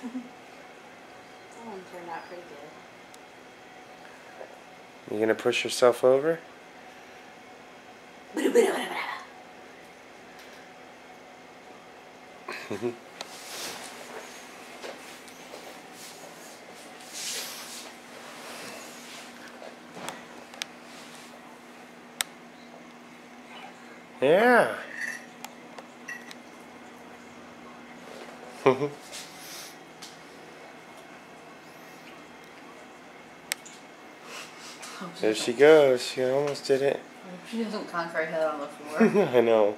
That one turned out pretty good. You gonna push yourself over? Yeah. There she goes. She almost did it. She doesn't conk her head on the floor. I know.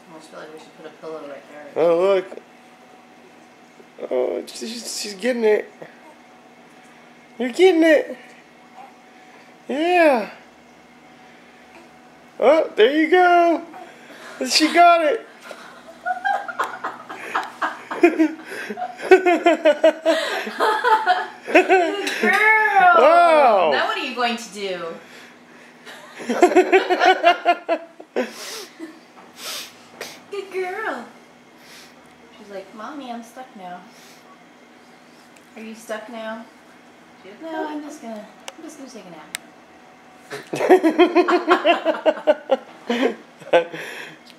I almost feel like we should put a pillow right there. Oh, look. Oh, she's getting it. You're getting it. Yeah. Oh, there you go. She got it. Girl! Wow. Now what are you going to do? Good girl. She's like, Mommy, I'm stuck now. Are you stuck now? No, I'm just gonna take a nap.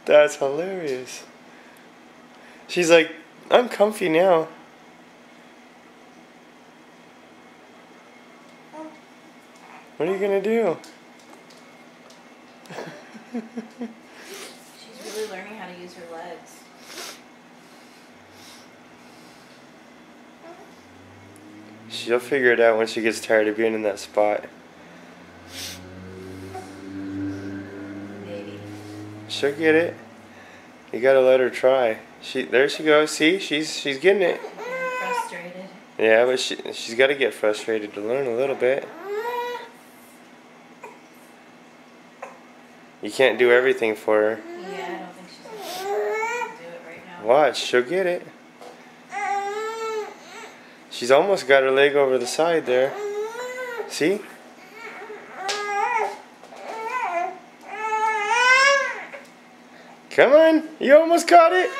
That's hilarious. She's like, I'm comfy now. What are you gonna do? She's really learning how to use her legs. She'll figure it out when she gets tired of being in that spot. Maybe. She'll get it. You gotta let her try. There she goes. See, she's getting it. I'm frustrated. Yeah, but she's got to get frustrated to learn a little bit. You can't do everything for her. Yeah, I don't think she's gonna do it right now. Watch, she'll get it. She's almost got her leg over the side there. See? Come on, you almost got it.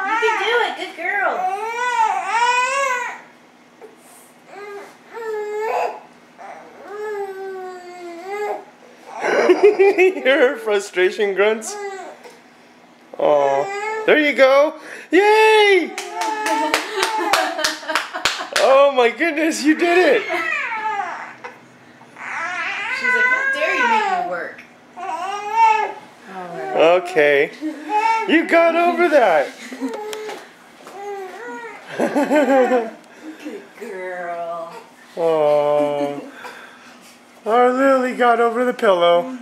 You can do it, good girl. Hear her frustration grunts? Oh, there you go. Yay! Oh my goodness, you did it. She's like, how dare you make me work? Alright. Okay. You got over that. Good girl. Oh, our Lily got over the pillow.